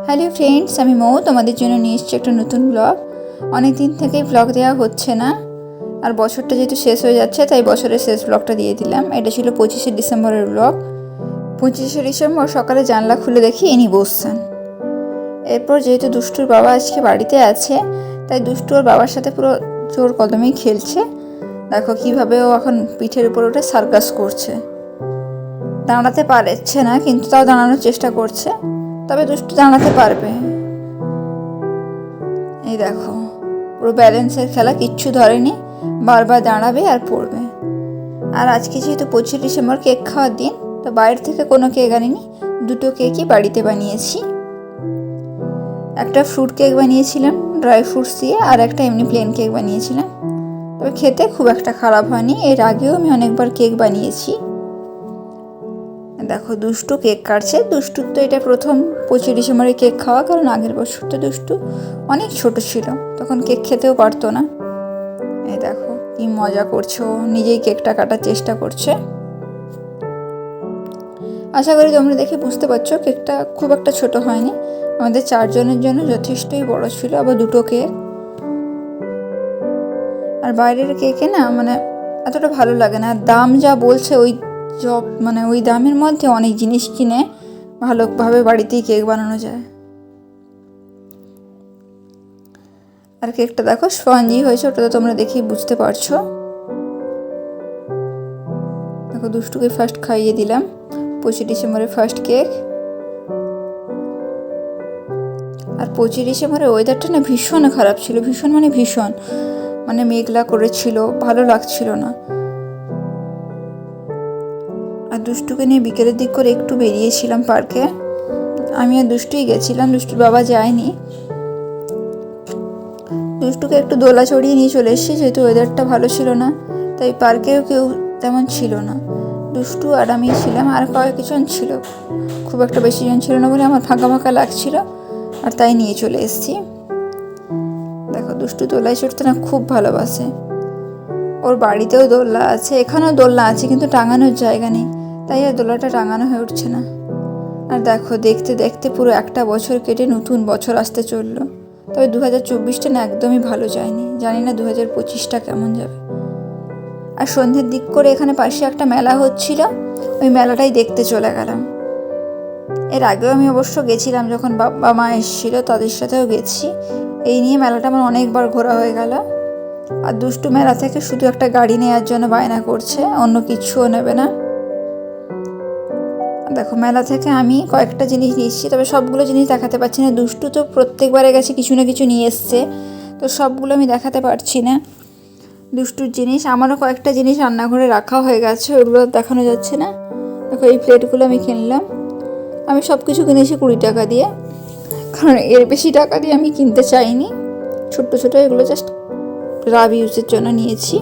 Hello friends, আমি মৌ তোমাদের জন্য নিয়ে এসেছি একটা নতুন ব্লগ। অনেক দিন থেকেই ব্লগ দেওয়া হচ্ছে না, আর বছরটা যেহেতু শেষ হয়ে যাচ্ছে তাই বছরের শেষ ব্লগটা দিয়ে দিলাম। এটা ছিল 25শে ডিসেম্বরের ব্লগ। 25শে ডিসেম্বর সকালে জানলা খুলে দেখি ইনি বসছেন। এরপর যেহেতু দুষ্টুর বাবা আজকে বাড়িতে আছে তাই দুষ্টু ওর বাবার সাথে পুরো জোর কদমেই খেলছে। দেখো কীভাবে ও এখন পিঠের উপর উঠে সার্কাস করছে। দাঁড়াতে পারছে না কিন্তু তাও দাঁড়ানোর চেষ্টা করছে, তবে দুষ্টু দাঁড়াতে পারবে। এই দেখো পুরো ব্যালেন্সের খেলা, কিচ্ছু ধরেনি, বারবার দাঁড়াবে আর পড়বে। আর আজকে যেহেতু 25 ডিসেম্বর কেক খাওয়ার দিন, তো বাইরে থেকে কোনো কেক আনিনি, দুটো কেকই বাড়িতে বানিয়েছি। একটা ফ্রুট কেক বানিয়েছিলাম ড্রাই ফ্রুটস দিয়ে, আর একটা এমনি প্লেন কেক বানিয়েছিলাম। তবে খেতে খুব একটা খারাপ হয়নি, এর আগেও আমি অনেকবার কেক বানিয়েছি। দেখো দুষ্টু কেক কাটছে। দুষ্টুর তো এটা প্রথম 25 ডিসেম্বরে কেক খাওয়া, কারণ আগের বছর তো দুষ্টু অনেক ছোট ছিল, তখন কেক খেতেও পারতো না। এই দেখো কি মজা করছো, নিজেই কেকটা কাটার চেষ্টা করছে। আশা করি তোমরা দেখে বুঝতে পারছো কেকটা খুব একটা ছোট হয়নি, আমাদের 4 জনের জন্য যথেষ্টই বড় ছিল, আবার দুটো কেক। আর বাইরের কেকে না এতটা ভালো লাগে না, দাম যা বলছে ওই দামের মধ্যে অনেক জিনিস কিনে ভালোভাবে বাড়িতেই কেক বানানো যায়। আর কেকটা দেখো স্পঞ্জি হয়েছে, ওটা তো তোমরা দেখেই বুঝতে পারছো। দেখো দুষ্টুকে ফার্স্ট খাইয়ে দিলাম 25 ডিসেম্বরের ফার্স্ট কেক। আর 25 ডিসেম্বরের ওয়েদারটা না ভীষণ খারাপ ছিল, ভীষণ মেঘলা করেছিল, ভালো লাগছিল না। আর দুষ্টুকে নিয়ে বিকেলের দিক করে একটু বেরিয়েছিলাম পার্কে, আমি আর দুষ্টুই গেছিলাম, দুষ্টুর বাবা যায়নি। দুষ্টুকে একটু দোলা চড়িয়ে নিয়ে চলে এসেছি, যেহেতু ওয়েদারটা ভালো ছিল না তাই পার্কেও কেউ তেমন ছিল না, দুষ্টু আর আমি ছিলাম, আর কয়েকজন ছিল, খুব একটা বেশি জন ছিল না বলে আমার ফাঁকা ফাঁকা লাগছিল, আর তাই নিয়ে চলে এসেছি। দেখো দুষ্টু দোলায় চড়তে না খুব ভালোবাসে, ওর বাড়িতেও দোলনা আছে, এখানেও দোলনা আছে, কিন্তু টাঙানোর জায়গা নেই, তাই আর দোলাটা টাঙানো হয়ে উঠছে না। আর দেখো দেখতে দেখতে পুরো একটা বছর কেটে নতুন বছর আসতে চললো। তবে 2024টা না একদমই ভালো যায়নি, জানি না 2025টা কেমন যাবে। আর সন্ধ্যের দিক করে এখানে পাশে একটা মেলা হচ্ছিল, ওই মেলাটাই দেখতে চলে গেলাম। এর আগেও আমি অবশ্য গেছিলাম, যখন বাবা মা এসেছিলো তাদের সাথেও গেছি। এই নিয়ে মেলাটা আমার অনেকবার ঘোরা হয়ে গেল। আর দুষ্টু মেলা থেকে শুধু একটা গাড়ি নেওয়ার জন্য বায়না করছে, অন্য কিছুও নেবে না। দেখো মেলা থেকে আমি কয়েকটা জিনিস নিয়েছি, তবে সবগুলো জিনিস দেখাতে পারছি না, দুষ্টু তো প্রত্যেকবারে গেছে কিছু না কিছু নিয়ে এসছে, তো সবগুলো আমি দেখাতে পারছি না। দুষ্টুর জিনিস, আমারও কয়েকটা জিনিস রান্নাঘরে রাখা হয়ে গেছে, ওগুলো দেখানো যাচ্ছে না। দেখো এই প্লেটগুলো আমি কিনলাম, আমি সব কিছু কিনেছি 20 টাকা দিয়ে, কারণ এর বেশি টাকা দিয়ে আমি কিনতে চাইনি। ছোট্ট ছোটো এগুলো জাস্ট রাব ইউজের জন্য নিয়েছি।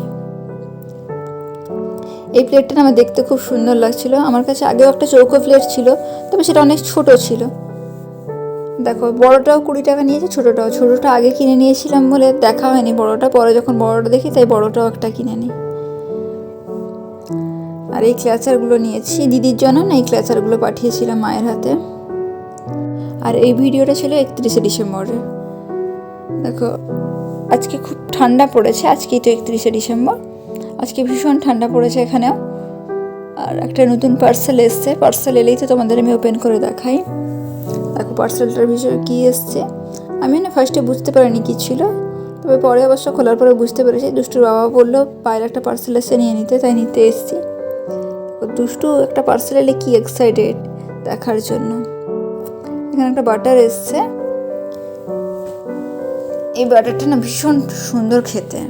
এই প্লেটটা আমার দেখতে খুব সুন্দর লাগছিল, আমার কাছে আগেও একটা চৌকো প্লেট ছিল, তবে সেটা অনেক ছোট ছিল। দেখো বড়টাও 20 টাকা নিয়েছে, ছোটোটা আগে কিনে নিয়েছিলাম বলে দেখা হয়নি, বড়টা পরে যখন বড়টা দেখি তাই বড়টাও একটা কিনে নিই। আর এই ক্ল্যাচারগুলো নিয়েছি দিদির জন্য, না এই ক্ল্যাচারগুলো পাঠিয়েছিলাম মায়ের হাতে। আর এই ভিডিওটা ছিল 31শে ডিসেম্বরে। দেখো আজকে খুব ঠান্ডা পড়েছে, আজকেই তো 31শে ডিসেম্বর, আজকে ভীষণ ঠান্ডা পড়েছে এখানেও। আর একটা নতুন পার্সেল এসছে, পার্সেল এলেই তো তোমাদের আমি ওপেন করে দেখাই। দেখো পার্সেলটার বিষয়ে কী এসছে, আমি না ফার্স্টে বুঝতে পারিনি কী ছিল, তবে পরে অবশ্য খোলার পরে বুঝতে পেরেছি। দুষ্টুর বাবা বললো পায়ের একটা পার্সেল এসে নিয়ে নিতে, তাই নিতে এসেছি। দুষ্টু একটা পার্সেল এলে কি এক্সাইটেড দেখার জন্য। এখানে একটা বাটার এসছে, এই বাটারটা না ভীষণ সুন্দর খেতে,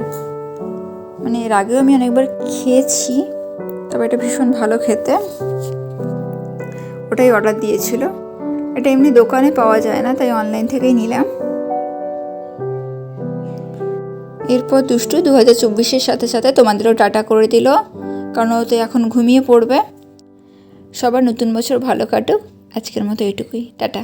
এর আগেও আমি অনেকবার খেয়েছি, তবে এটা ভীষণ ভালো খেতে, ওটাই অর্ডার দিয়েছিল। এটা এমনি দোকানে পাওয়া যায় না, তাই অনলাইন থেকেই নিলাম। এরপর দুষ্টু 2024-এর সাথে সাথে তোমাদেরও টাটা করে দিল, কারণ ও তো এখন ঘুমিয়ে পড়বে। সবার নতুন বছর ভালো কাটুক, আজকের মতো এইটুকুই, টাটা।